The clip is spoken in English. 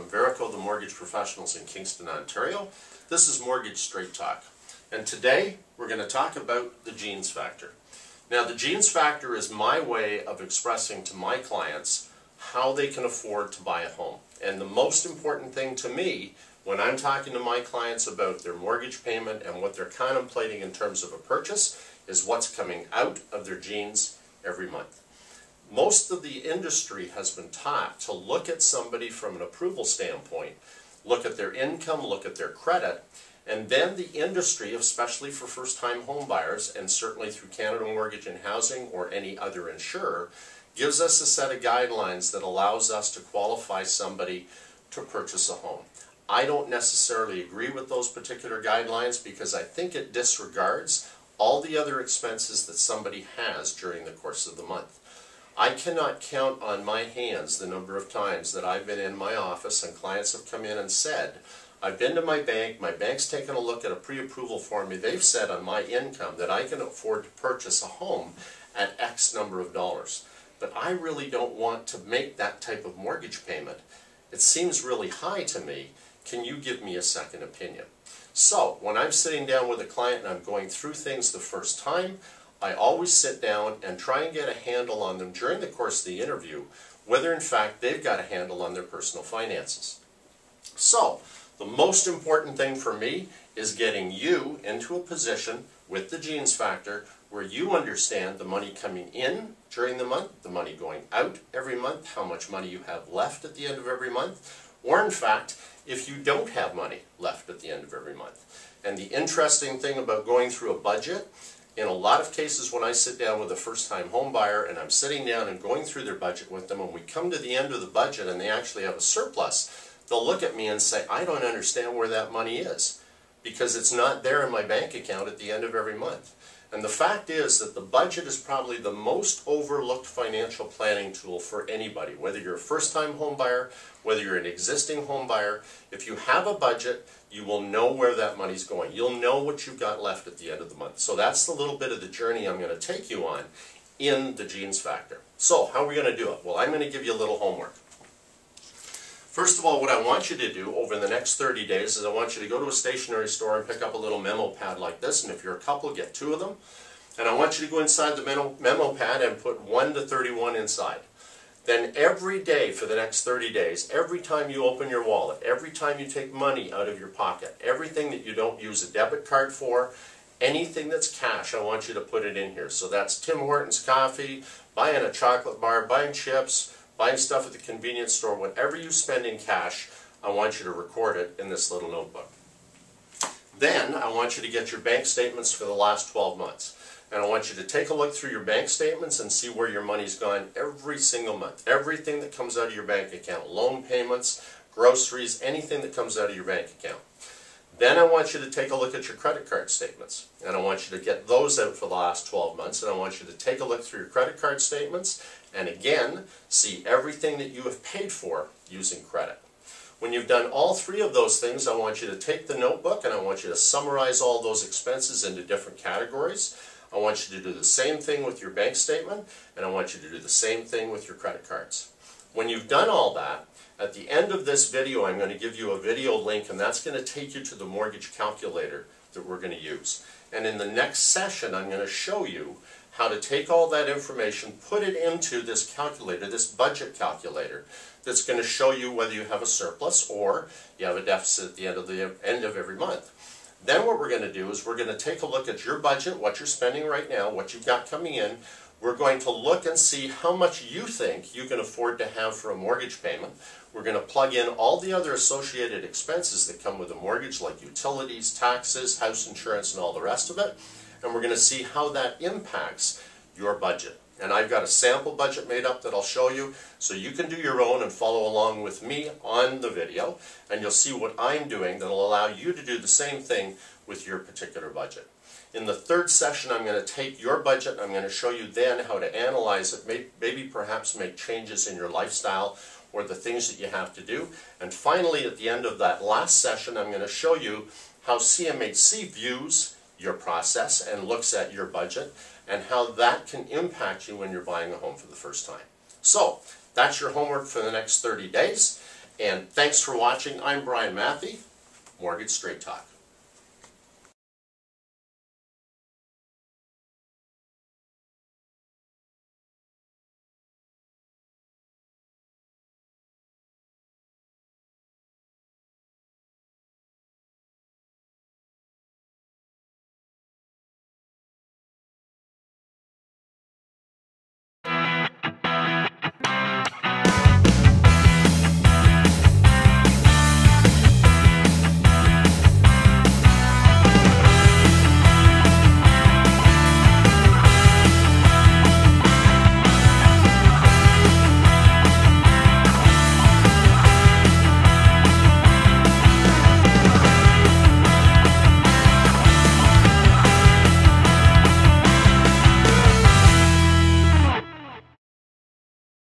from Verico, the mortgage professionals in Kingston, Ontario. This is Mortgage Straight Talk. And today we're going to talk about the genes factor. Now, the genes factor is my way of expressing to my clients how they can afford to buy a home. And the most important thing to me when I'm talking to my clients about their mortgage payment and what they're contemplating in terms of a purchase is what's coming out of their genes every month. Most of the industry has been taught to look at somebody from an approval standpoint, look at their income, look at their credit, and then the industry, especially for first-time home buyers, and certainly through Canada+mortgage and housing or any other insurer, gives us a set of guidelines that allows us to qualify somebody to purchase a home. I don't necessarily agree with those particular guidelines because I think it disregards all the other expenses that somebody has during the course of the month. I cannot count on my hands the number of times that I've been in my office and clients have come in and said, I've been to my bank's taken a look at a pre-approval for me, they've said on my income that I can afford to purchase a home at X number of dollars. But I really don't want to make that type of mortgage payment. It seems really high to me. Can you give me a second opinion? So, when I'm sitting down with a client and I'm going through things the first time, I always sit down and try and get a handle on them during the course of the interview, whether in fact they've got a handle on their personal finances. So, the most important thing for me is getting you into a position with the genes factor where you understand the money coming in during the month, the money going out every month, how much money you have left at the end of every month, or in fact, if you don't have money left at the end of every month. And the interesting thing about going through a budget, in a lot of cases when I sit down with a first-time home buyer and I'm sitting down and going through their budget with them, and we come to the end of the budget and they actually have a surplus, they'll look at me and say, I don't understand where that money is because it's not there in my bank account at the end of every month. And the fact is that the budget is probably the most overlooked financial planning tool for anybody, whether you're a first-time home buyer, whether you're an existing home buyer. If you have a budget, you will know where that money's going. You'll know what you've got left at the end of the month. So that's the little bit of the journey I'm going to take you on in the genes factor. So how are we going to do it? Well, I'm going to give you a little homework. First of all, what I want you to do over the next 30 days is I want you to go to a stationery store and pick up a little memo pad like this, and if you're a couple, get 2 of them. And I want you to go inside the memo pad and put 1 to 31 inside. Then every day for the next 30 days, every time you open your wallet, every time you take money out of your pocket, everything that you don't use a debit card for, anything that's cash, I want you to put it in here. So that's Tim Hortons coffee, buying a chocolate bar, buying chips, buying stuff at the convenience store, whatever you spend in cash, I want you to record it in this little notebook. Then I want you to get your bank statements for the last 12 months. And I want you to take a look through your bank statements and see where your money's gone every single month. Everything that comes out of your bank account, loan payments, groceries, anything that comes out of your bank account. Then I want you to take a look at your credit card statements. And I want you to get those out for the last 12 months. And I want you to take a look through your credit card statements and again, see everything that you have paid for using credit. When you've done all 3 of those things, I want you to take the notebook and I want you to summarize all those expenses into different categories. I want you to do the same thing with your bank statement, and I want you to do the same thing with your credit cards. When you've done all that, at the end of this video, I'm going to give you a video link, and that's going to take you to the mortgage calculator that we're going to use. And in the next session, I'm going to show you how to take all that information, put it into this calculator, this budget calculator, that's going to show you whether you have a surplus or you have a deficit at the end of every month. Then what we're going to do is we're going to take a look at your budget, what you're spending right now, what you've got coming in. We're going to look and see how much you think you can afford to have for a mortgage payment. We're going to plug in all the other associated expenses that come with a mortgage, like utilities, taxes, house insurance, and all the rest of it. And we're going to see how that impacts your budget. And I've got a sample budget made up that I'll show you, so you can do your own and follow along with me on the video, and you'll see what I'm doing that will allow you to do the same thing with your particular budget. In the 3rd session, I'm going to take your budget, I'm going to show you then how to analyze it, maybe perhaps make changes in your lifestyle or the things that you have to do. And finally, at the end of that last session, I'm going to show you how CMHC views your process and looks at your budget, and how that can impact you when you're buying a home for the first time. So, that's your homework for the next 30 days. And thanks for watching. I'm Brian Matthey, Mortgage Straight Talk.